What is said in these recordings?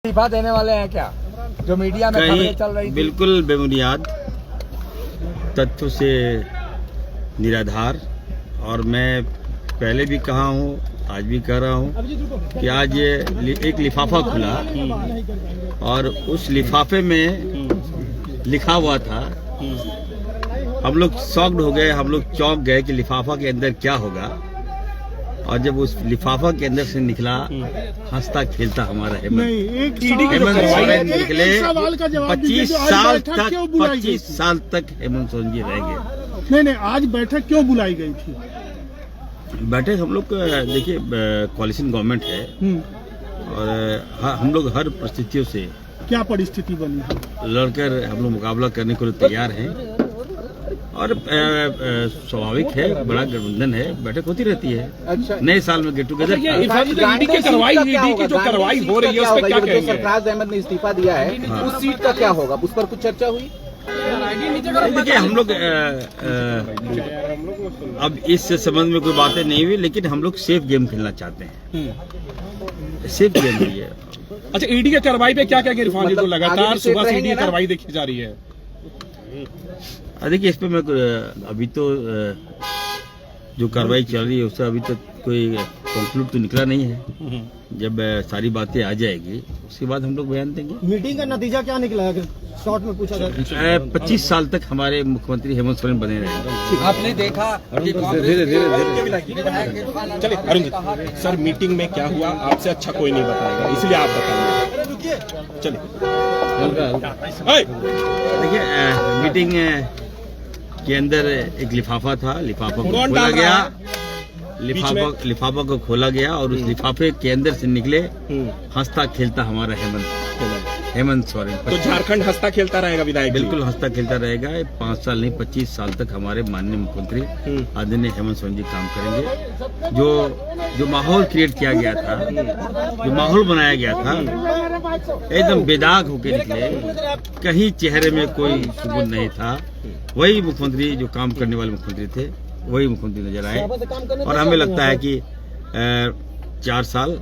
इस्तीफा देने वाले हैं क्या, जो मीडिया में खबरें चल रही थी? बिल्कुल बेबुनियाद, तथ्यों से निराधार। और मैं पहले भी कहा हूँ, आज भी कह रहा हूँ कि आज एक लिफाफा खुला और उस लिफाफे में लिखा हुआ था। हम लोग शॉक्ड हो गए, हम लोग चौंक गए कि लिफाफा के अंदर क्या होगा। और जब उस लिफाफा के अंदर से निकला हंसता खेलता हमारा हेमंत सोरेन निकले। 25 साल तक हेमंत सोरेन जी रहेंगे। नहीं, आज बैठक क्यों बुलाई गई थी? बैठक हम लोग देखिए, कोalition गवर्नमेंट है और हम लोग हर परिस्थितियों से क्या परिस्थिति बनी है लड़कर हम लोग मुकाबला करने के लिए तैयार हैं। और स्वाभाविक है, बड़ा गठबंधन है, बैठक होती रहती है। अच्छा, नए साल में गेट टुगेदर। ईडी की जो कार्रवाई हो रही है उस पर क्या कहेंगे? सरफराज अहमद ने इस्तीफा दिया है, उस सीट का क्या होगा, उस पर कुछ चर्चा हुई? देखिए, हम लोग अब इस संबंध में कोई बातें नहीं हुई, लेकिन हम लोग सेफ गेम खेलना चाहते हैं। सेफ गेम हुई है। अच्छा, ईडी की कार्रवाई पे क्या कहेंगे इरफान जी? तो लगातार सुबह से ईडी की कार्रवाई देखी जा रही है। देखिए, इस पे मैं अभी तो जो कार्रवाई चल रही है उससे अभी तक कोई कंक्लूड तो निकला नहीं है। जब सारी बातें आ जाएगी उसके बाद हम लोग बयान देंगे। मीटिंग का नतीजा क्या निकला अगर शॉर्ट में पूछा जाए? 25 साल तक हमारे मुख्यमंत्री हेमंत सोरेन बने रहेंगे। आपने देखा चलिए अरुण जी, सर मीटिंग में क्या हुआ आपसे अच्छा कोई नहीं बताएगा, इसलिए आप बताइए। चलिए देखिए, मीटिंग के अंदर एक लिफाफा था, लिफाफा को खोला गया, लिफाफा को खोला गया और उस लिफाफे के अंदर से निकले हंसता खेलता हमारा हेमंत सोरेन। तो झारखंड हंसता खेलता रहेगा विधायक? बिल्कुल हंसता खेलता रहेगा। 5 साल नहीं 25 साल तक हमारे माननीय मुख्यमंत्री आदरणीय हेमंत सोरेन जी काम करेंगे। जो माहौल क्रिएट किया गया था, जो माहौल बनाया गया था, एकदम बेदाग होके निकले, कहीं चेहरे में कोई सुकून नहीं था। वही मुख्यमंत्री, जो काम करने वाले मुख्यमंत्री थे, वही मुख्यमंत्री नजर आए। और हमें लगता है कि 4 साल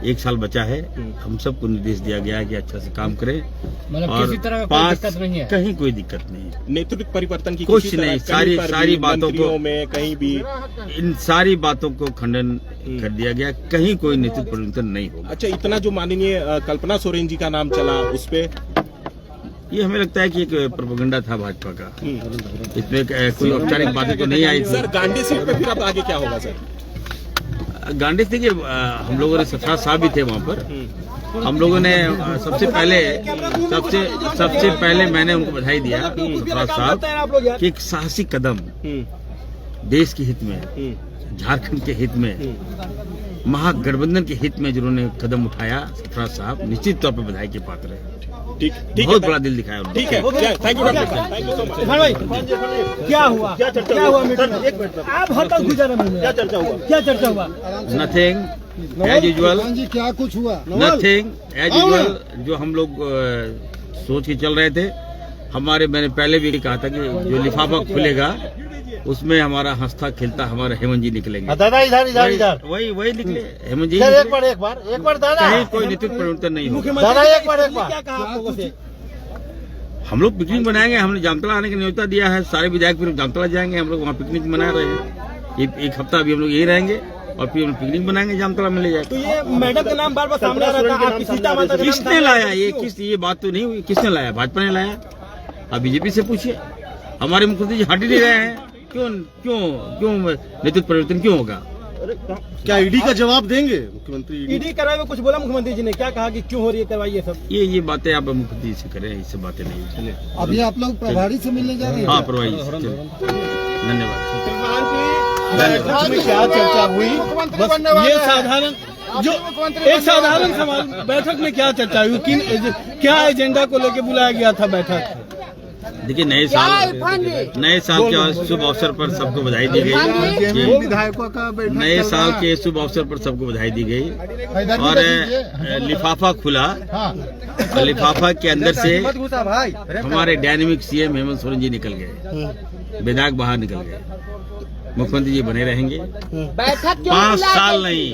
1 साल बचा है, हम सबको निर्देश दिया गया है कि अच्छा से काम करें। और किसी तरह का कोई दिक्कत नहीं है, कहीं कोई दिक्कत नहीं है। नेतृत्व परिवर्तन की कुछ नहीं, सारी बातों को में कहीं भी इन सारी बातों को खंडन कर दिया गया। कहीं कोई नेतृत्व परिवर्तन नहीं होगा। अच्छा, इतना जो माननीय कल्पना सोरेन जी का नाम चला, उस पे ये हमें लगता है कि एक प्रोपेगेंडा था भाजपा का। इसमें कोई औपचारिक बातें तो नहीं आई थी। सर गांधी सीट पे फिर अब आगे क्या होगा सर? गांधी देखिए, हम लोगों ने सरफराज साहब भी थे वहाँ पर। हम लोगों ने सबसे पहले मैंने उनको बधाई दिया, सरफराज साहब, कि एक साहसी कदम देश के हित में, झारखंड के हित में, महागठबंधन के हित में जिन्होंने कदम उठाया, सरफराज साहब निश्चित तौर पर बधाई के पात्र है। ठीक, बहुत बड़ा दिल दिखाया उन्होंने। ठीक है, thank you doctor, thank you so much. क्या हुआ? क्या मीटिंग? आप हड़ताल गुजारा में क्या चर्चा हुआ? Nothing as usual. क्या कुछ हुआ? Nothing as usual. जो हम लोग सोच के चल रहे थे, मैंने पहले भी कहा था कि जो लिफाफा खुलेगा उसमें हमारा हंसता खेलता हमारा हेमंत जी निकलेंगे। दादा इधर वही निकले हेमंत जी। एक बार दादा, कहीं कोई नेतृत्व परिवर्तन नहीं होगा। दादा एक बार क्या कहा आप लोगों से? हम लोग पिकनिक बनाएंगे। हमने जामतला आने का न्योता दिया है, सारे विधायक फिर जामतला जाएंगे। हम लोग वहाँ पिकनिक मना रहे हैं। एक हफ्ता अभी हम लोग यही रहेंगे और फिर हम पिकनिक बनाएंगे, जामतला में ले जाए। तो ये मैडम का नाम बार बार सामने आ रहा था, आपकी सीता माता का किसने लाया? ये बात तो नहीं हुई। किसने लाया? भाजपा ने लाया। अब बीजेपी से पूछिए। हमारे मुख्यमंत्री जी हट ही नहीं रहे हैं। क्यों नेतृत्व परिवर्तन क्यों होगा? क्या ईडी का जवाब देंगे मुख्यमंत्री? ईडी कार्रवाई में कुछ बोला मुख्यमंत्री जी ने? क्या कहा कि क्यों हो रही है कार्रवाई? ये सब ये बातें आप मुख्यमंत्री जी से करें, इससे बातें नहीं। चलिए, अभी आप लोग प्रभारी से मिलने जा रहे हैं? हाँ, प्रभारी से। धन्यवाद। क्या चर्चा हुई? ये साधारण एक साधारण सवाल, बैठक में क्या चर्चा हुई? क्या एजेंडा को लेकर बुलाया गया था बैठक? देखिए, नए साल के शुभ अवसर पर सबको बधाई दी गई। विधायकों का नए साल के शुभ अवसर पर सबको बधाई दी गई और लिफाफा खुला। और लिफाफा के अंदर से हमारे डायनेमिक सीएम हेमंत सोरेन जी निकल गए, बेदाग बाहर निकल गए। मुख्यमंत्री जी बने रहेंगे। बैठक क्यों 5 बुलाई साल गई थी? नहीं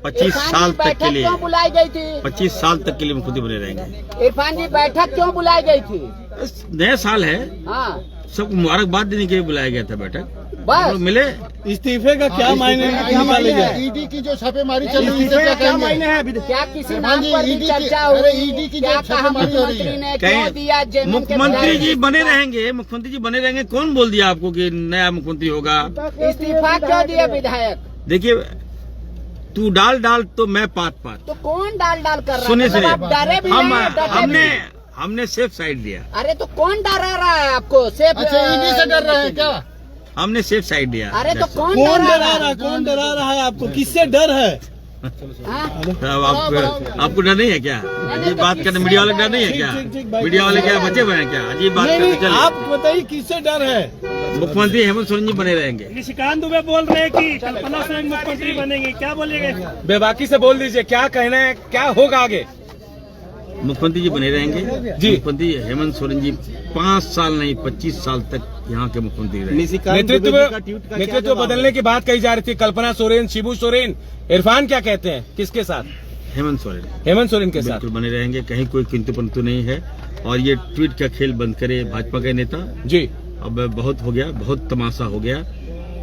25 साल तक के बैठक लिए, क्यों बुलाई गई थी? 25 साल तक के लिए मुख्यमंत्री बने रहेंगे। इरफान जी बैठक क्यों बुलाई गई थी? नया साल है, हाँ सबको मुबारकबाद देने के लिए बुलाया गया था बैठक। बस हम लोग मिले। इस्तीफे का क्या मायने निकाले गए? ईडी की जो छापेमारी चल रही है क्या मायने हैं? क्या किसी नाम पर भी चर्चा हुई? ईडी की क्या जो कहा छापेमारी हो रही मुख्यमंत्री है? ने क्यों दिया? जेएमएम के मुख्यमंत्री जी विधायक बने रहेंगे, मुख्यमंत्री जी बने रहेंगे। कौन बोल दिया आपको कि नया मुख्यमंत्री होगा? इस्तीफा क्यों दिया विधायक? देखिए, तू डाल तो मैं पात। तो कौन डाल कर रहा है? सुनिए मतलब सुनिए, आप डरे भी नहीं, डटे भी। हमने सेफ साइड लिया। अरे तो कौन डरा रहा है आपको? सेफ अच्छा ईडी से डर रहे हैं क्या? हमने सेफ साइड लिया। अरे तो कौन कौन डरा डरा रहा रहा है? है? कौन डरा रहा है आपको? किससे डर है? हाँ? आपको डर नहीं है क्या? अजीब बात करने मीडिया वाले डर नहीं है क्या? ठीक, भाई। मीडिया वाले क्या बचे हुए हैं क्या? अजीब बात नहीं, करते आप चले। बताइए किससे डर है? मुख्यमंत्री हेमंत सोरेन जी बने रहेंगे। निशिकांत दुबे बोल रहे हैं कि कल्पना स्वयं मुख्यमंत्री बनेंगे, क्या बोलेंगे? बेबाकी से बोल दीजिए, क्या कहना है, क्या होगा आगे? मुख्यमंत्री जी बने रहेंगे जी। मुख्यमंत्री हेमंत सोरेन जी 5 साल नहीं 25 साल तक यहाँ के मुख्यमंत्री रहेंगे। नेतृत्व बदलने की बात कही जा रही थी। कल्पना सोरेन, शिबू सोरेन, इरफान क्या कहते हैं? किसके साथ? हेमंत सोरेन हेमंत सोरेन के साथ। बिल्कुल बने रहेंगे, कहीं कोई किंतु परंतु नहीं है। और ये ट्वीट का खेल बंद करे भाजपा के नेता। जी, अब बहुत हो गया, बहुत तमाशा हो गया।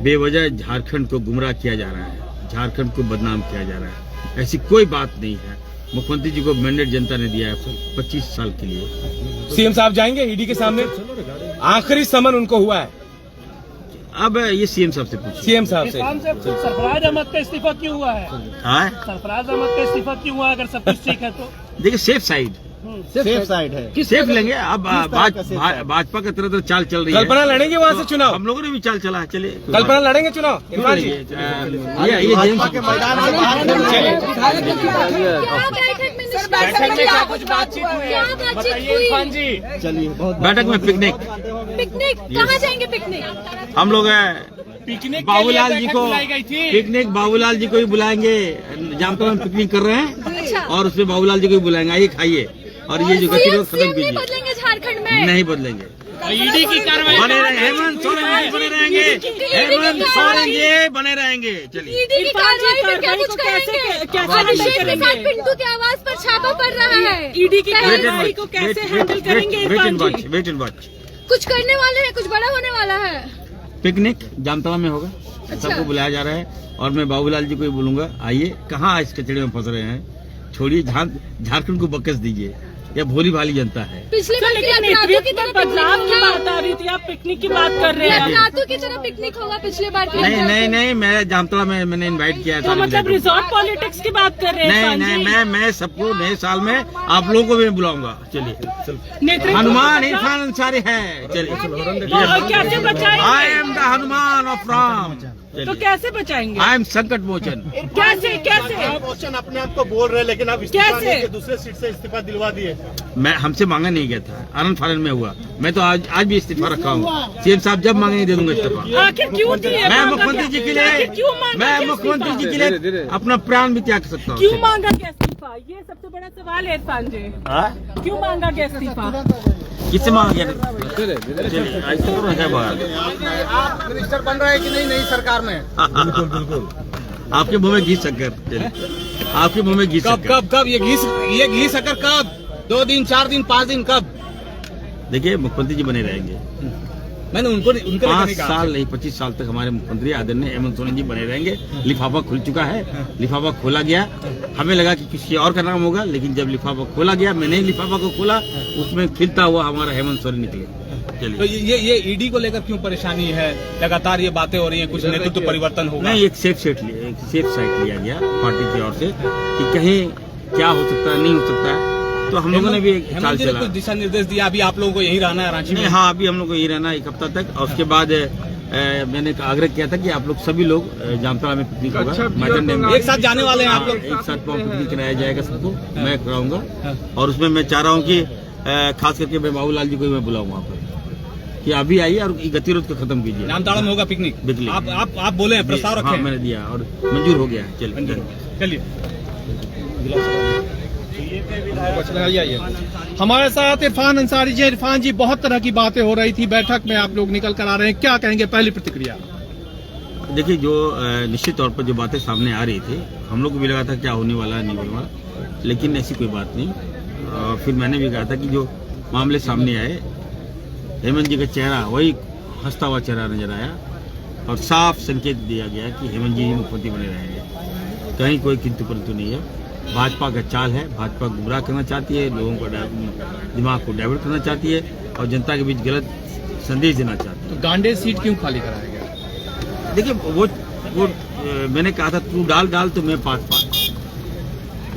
बेवजह झारखंड को गुमराह किया जा रहा है, झारखंड को बदनाम किया जा रहा है। ऐसी कोई बात नहीं है। मुख्यमंत्री जी को मैंडेट जनता ने दिया है 25 साल के लिए। सीएम साहब जाएंगे ईडी के सामने? आखिरी समन उनको हुआ है अब ये सीएम साहब से पूछिए। सीएम साहब से। सरफराज अहमद का इस्तीफा क्यों हुआ है? हाँ? सरफराज अहमद का इस्तीफा क्यों हुआ? अगर सब कुछ ठीक है तो देखिए, सेफ साइड सेफ साइड है। सेफ लेंगे। अब भाजपा का तरह चाल चल रही है। कल्पना लड़ेंगे वहाँ से चुनाव? हम लोगों ने भी चाल चला है। चलिए, कल्पना लड़ेंगे चुनाव? क्यों इरफान जी? लड़ेंगे? ये जेम्स के मैदान से बाहर बैठक में क्या कुछ बातचीत हुई है? बताइए इरफान जी। चलिए बहुत बैठक में पिकनिक कहाँ जाएंगे पिकनिक? हम लोग पिकनिक बाबूलाल जी को बुलाई गई थी। पिकनिक बाबूलाल जी को भी बुलाएंगे। जामतला में पिकनिक कर रहे हैं और उसमें बाबूलाल जी को भी बुलाएंगे। आइए खाइए और ये जो गतिरोध खत्म नहीं कीजिए। बदलेंगे झारखंड में? नहीं बदलेंगे। ईडी की कार्रवाई बने रहेंगे। हेमंत सोरेन जी बने रहेंगे। हेमंत सोरेन जी बने रहेंगे। चलिए, ईडी की कार्रवाई पे क्या कुछ करेंगे? अभिषेक के साथ पिंटू की आवाज पर छापा पड़ रहा है। ईडी की कार्रवाई को कैसे हैंडल करेंगे? Wait and watch. कुछ करने वाले हैं, कुछ बड़ा होने वाला है। पिकनिक जामतला में होगा। सबको बुलाया जा रहा है और मैं बाबूलाल जी को भी बोलूंगा, आइए। कहाँ इस कचड़े में फंस रहे हैं? छोड़िए, झारखंड को बकस दीजिए। यह भोली भाली जनता है। पिछले बार की अपराधों की तरह बदलाव की बात आ रही थी, आप पिकनिक की बात कर रहे हैं। अपराधों की तरह पिकनिक होगा पिछले बार की नहीं, मैं जामतला में मैंने इनवाइट किया था। मतलब रिजॉर्ट पॉलिटिक्स की बात कर रहे हैं? नहीं, मैं सबको नए साल में आप लोगों को भी बुलाऊंगा। चलिए, हनुमान इरफान अंसारी है। चलिए, कैसे बचाएंगे? I am the Hanuman of Ram. तो कैसे बचाएंगे? आई एम संकट मोचन। कैसे क्वेश्चन अपने आप को बोल रहे हैं, लेकिन आप कैसे? दूसरे सीट से इस्तीफा दिलवा दिए। मैं हमसे मांगा नहीं गया था, आनंद फानन में हुआ। मैं तो आज भी इस्तीफा रखा हूँ। सीएम साहब जब मांगेंगे दे दूंगा इस्तीफा। आखिर क्यों दिए? मैं मुख्यमंत्री जी के लिए अपना प्राण भी त्याग सकता हूँ। क्यों मांगा गया इस्तीफा? ये सबसे बड़ा सवाल है इरफान जी। क्यों मांगा गया इस्तीफा? किससे मांगा गया? चलिए, ऐसे करो है बात। आप मिनिस्टर बन रहे हैं कि नहीं नई सरकार में? बिल्कुल। आपके मुंह में घी शक्कर। चलिए, आपके मुंह में घी शक्कर। कब ये घी शक्कर कब? 2 दिन, 4 दिन, 5 दिन, कब? देखिए, मुख्यमंत्री जी बने रहेंगे। मैंने उनको 5 साल नहीं 25 साल तक हमारे मुख्यमंत्री आदरणीय हेमंत सोरेन जी बने रहेंगे। लिफाफा खुल चुका है, लिफाफा खोला गया। हमें लगा कि किसी और का नाम होगा, लेकिन जब लिफाफा खोला गया, मैंने लिफाफा को खोला, उसमें खिलता हुआ हमारा हेमंत सोरेन निकले। तो चलिए, ये ईडी को लेकर क्यों परेशानी है? लगातार ये बातें हो रही हैं, कुछ नेतृत्व परिवर्तन होगा। नहीं, एक सेफ साइड लिया गया पार्टी की ओर से कि कहीं क्या हो सकता है, नहीं हो सकता है। तो हम लोगों ने भी एक चाल चला। कुछ दिशा निर्देश दिया, अभी आप लोगों को यहीं रहना है रांची में? हाँ, अभी हम लोग को यही रहना 1 हफ्ता तक। और उसके बाद मैंने आग्रह किया था कि आप लोग सभी लोग जामतला में पिकनिक होगा, मैदान डैम में। एक साथ जाने वाले हैं आप लोग? एक साथ पिकनिक कराया जाएगा सबको, मैं कराऊंगा। और उसमें मैं चाह रहा हूँ कि खास करके मैं बाबूलाल जी को मैं बुलाऊँ वहाँ पर कि अभी आइए और गतिरोध को खत्म कीजिए। जामताड़ा में होगा पिकनिक? आप बोले हैं, प्रस्ताव रखे? हाँ, मैंने दिया और मंजूर हो गया। चलिए। हमारे साथ इरफान अंसारी जी। इरफान जी, बहुत तरह की बातें हो रही थी बैठक में, आप लोग निकल कर आ रहे हैं, क्या कहेंगे? पहली प्रतिक्रिया। देखिए, जो निश्चित तौर पर जो बातें सामने आ रही थी, हम लोग को भी लगा था क्या होने वाला नहीं होने वाला, लेकिन ऐसी कोई बात नहीं। फिर मैंने भी कहा था कि जो मामले सामने आए, हेमंत जी का चेहरा वही हंसता हुआ चेहरा नजर आया और साफ संकेत दिया गया कि हेमंत जी मुख्यमंत्री बने रहेंगे। कहीं कोई किंतु परंतु नहीं है। भाजपा का चाल है, भाजपा गुमराह करना चाहती है, लोगों को दिमाग को डाइवर्ट करना चाहती है और जनता के बीच गलत संदेश देना चाहती है। तो गांडे सीट क्यों खाली कराया गया? देखिए, वो मैंने कहा था तू डाल तो मैं पास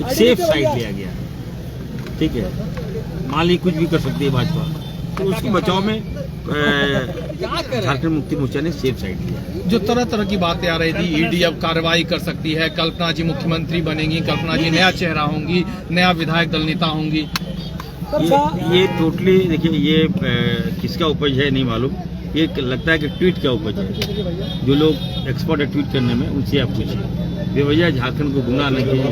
एक सेफ साइड लिया गया, ठीक है। मान ली कुछ भी कर सकती है भाजपा, तो उसके बचाव में झारखंड मुक्ति मोर्चा ने सेफ साइड लिया। जो तरह तरह की बातें आ रही थी, ईडी अब कार्रवाई कर सकती है, कल्पना जी मुख्यमंत्री बनेंगी, कल्पना जी नया चेहरा होंगी, नया विधायक दल नेता होंगी। ये टोटली देखिए, ये किसका उपज है नहीं मालूम। ये लगता है कि ट्वीट का उपज है। जो लोग एक्सपर्ट है ट्वीट करने में, उनसे आप पूछिए। बेवजह झारखंड को गुमराह नहीं कीजिए।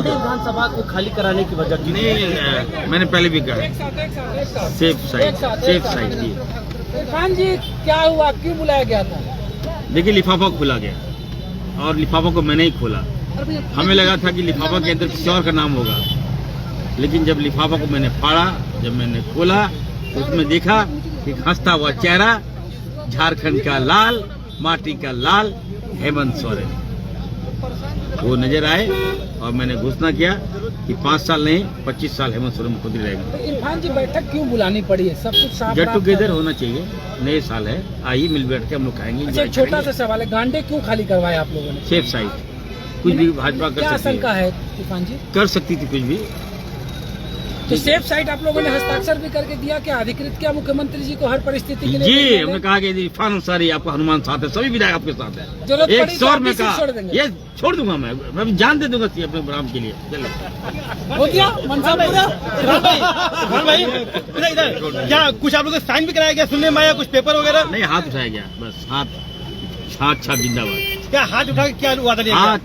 विधानसभा को खाली कराने की वजह नहीं, मैंने पहले भी कहा सेफ साइड की। इरफान जी क्या हुआ, क्यों बुलाया गया था? देखिए, लिफाफा खोला गया और लिफाफा को मैंने ही खोला। हमें लगा था कि लिफाफा के अंदर किसी और का नाम होगा, लेकिन जब लिफाफा को मैंने फाड़ा, जब मैंने खोला, तो उसमें देखा कि हंसता हुआ चेहरा, झारखंड का लाल, माटी का लाल हेमंत सोरेन वो नजर आए और मैंने घोषणा किया कि 5 साल नहीं 25 साल हेमंत सोरेन मुख्यमंत्री रहेंगे। इरफान जी बैठक क्यों बुलानी पड़ी है? सब कुछ साफ गेट टुगेदर होना चाहिए, नए साल है, आइए मिल बैठ के हम लोग खाएंगे। अच्छा, छोटा सा सवाल है, गांडे क्यों खाली करवाया आप लोगों ने? सेफ साइड, कुछ भी भाजपा कर क्या सकती आशंका है, है इरफान जी? कर सकती थी कुछ भी। तो सेफ साइड आप लोगों ने हस्ताक्षर भी करके दिया, क्या अधिकृत किया मुख्यमंत्री जी को हर परिस्थिति के लिए? जी, हमने कहा कि इरफान अंसारी आपका हनुमान साथ है, सभी विधायक आपके साथ है। जरूरत एक पड़ी तो सौर आप में भी कहा छोड़ देंगे। ये छोड़ दूंगा मैं भी जान दे दूंगा अपने राम के लिए। चलो हो गया मनसा पूरा। भाई इधर क्या कुछ आप लोग को साइन भी कराया गया? सुनने में आया कुछ पेपर वगैरह? नहीं, हाथ उठाया गया बस, हाथ छाप जिंदाबाद। क्या हाथ उठा के क्या वादा लिया गया? हाथ,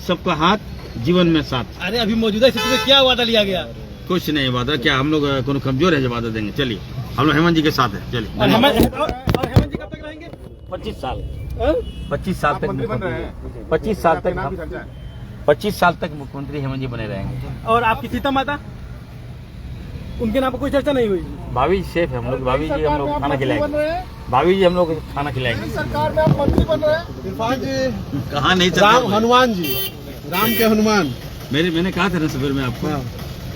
सबका हाथ जीवन में साथ। अरे अभी मौजूदा स्थिति में क्या वादा लिया गया? कुछ नहीं वादा, क्या हम लोग कोनो कमजोर है जो वादा देंगे? चलिए, हम लोग हेमंत जी के साथ है। चलिए, और हेमंत जी कब तक रहेंगे? 25 साल 25 साल तक 25 साल तक 25 साल तक मुख्यमंत्री हेमंत जी बने रहेंगे। और आपकी सीता माता, उनके नाम पर कोई चर्चा नहीं हुई? भाभी सेफ है, हम लोग भाभी जी हम लोग खाना खिलाएंगे, भाभी जी हम लोग खाना खिलाएंगे। सरकार में आप मंत्री बन रहे हैं। इरफान जी, कहा नहीं राम हनुमान जी, राम के हनुमान। मैंने कहा था ना सवेर में आपको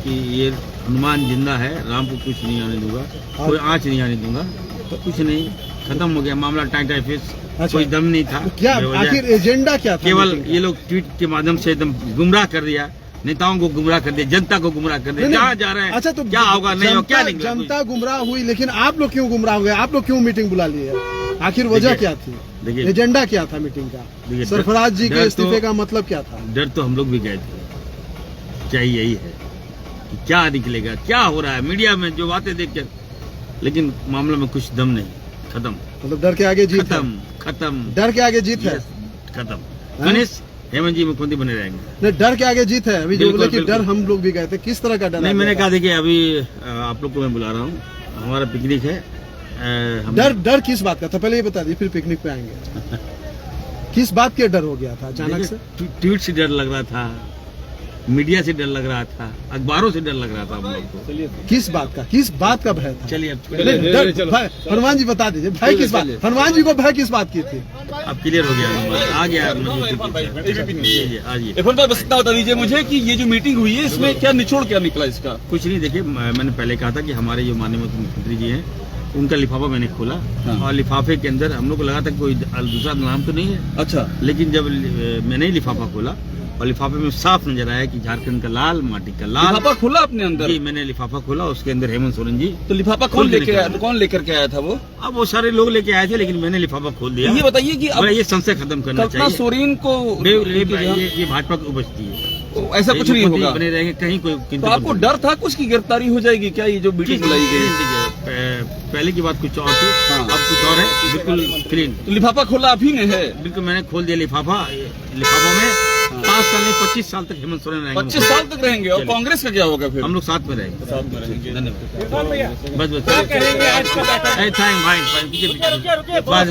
कि ये हनुमान जिंदा है, राम को कुछ नहीं आने दूंगा, कोई आंच नहीं आने दूंगा। तो कुछ नहीं, खत्म हो गया मामला, टाइम फिस, कोई दम नहीं था। क्या आखिर एजेंडा क्या था? केवल ये लोग ट्वीट के माध्यम से एकदम गुमराह कर दिया, नेताओं को गुमराह कर दिया, जनता को गुमराह कर दिया। जहाँ जा रहे हैं, अच्छा तो क्या होगा नहीं होगा, क्या निकला? जनता गुमराह हुई, लेकिन आप लोग क्यों गुमराह हो गए? आप लोग क्यों मीटिंग बुला लिए? आखिर वजह क्या थी? देखिए, एजेंडा क्या था मीटिंग का? सरफराज जी के इस्तीफे का मतलब क्या था? डर तो हम लोग भी गए थे, क्या यही है कि क्या निकलेगा, क्या हो रहा है मीडिया में जो बातें देख कर, लेकिन मामले में कुछ दम नहीं, खत्म। मतलब डर के आगे जीत है? खत्म, डर के आगे जीत है, खत्म, फिनिश। हेमंत जी मुख्यमंत्री बने रहेंगे। नहीं, डर के आगे जीत है। अभी जो बोले कि डर, हम लोग भी गए थे, किस तरह का डर? नहीं, मैंने कहा देखिए, अभी आप लोग को मैं बुला रहा हूँ, हमारा पिकनिक है। डर किस बात का था पहले ये बता दीजिए, फिर पिकनिक पे आएंगे। किस बात के डर हो गया था अचानक से? ट्वीट से डर लग रहा था, मीडिया से डर लग रहा था, अखबारों से डर लग रहा था हम लोग को। किस बात का भय था? चलिए, हनुमान जी बता दीजिए, भय किस बात? हनुमान जी को भय किस बात की थी? अब क्लियर हो गया, आ गया। इरफान भाई, बस इतना बता दीजिए मुझे कि ये जो मीटिंग हुई है, इसमें क्या निचोड़ क्या निकला इसका? कुछ नहीं, देखिए, मैंने पहले कहा था कि हमारे जो माननीय मुख्यमंत्री जी हैं, उनका लिफाफा मैंने खोला और लिफाफे के अंदर हम लोग को लगा था कोई दूसरा नाम तो नहीं है। अच्छा, लेकिन जब मैंने ही लिफाफा खोला और लिफाफे में साफ नजर आया कि झारखंड का लाल, माटी का लाल। लिफाफा खोला अपने अंदर? जी, मैंने लिफाफा खोला, उसके अंदर हेमंत सोरेन जी। तो लिफाफा कौन लेकर के आया था वो? अब वो सारे लोग लेके आए थे, लेकिन मैंने लिफाफा खोल दिया। ये बताइए कि अब ये संशय खत्म करना कल्पना चाहिए। सोरेन को ये भाजपा की उपस्थिति है, ऐसा कुछ नहीं होगा, बने रहेंगे कहीं कोई। तो आपको डर था कुछ की गिरफ्तारी हो जाएगी क्या? ये जो मीटिंग बुलाई गई, पहले की बात कुछ और थी, अब कुछ और है, बिल्कुल क्लीन। तो लिफाफा खोला आप ही ने है? बिल्कुल, मैंने खोल दिया लिफाफा। लिफाफा में 5 साल नहीं 25 साल तक हेमंत सोरेन रहेंगे। 25 साल तक रहेंगे और कांग्रेस का क्या होगा फिर? हम लोग साथ में रहेंगे। धन्यवाद। भैया बस क्या कहेंगे आज का बैठक? थैंक भाई, पीछे बस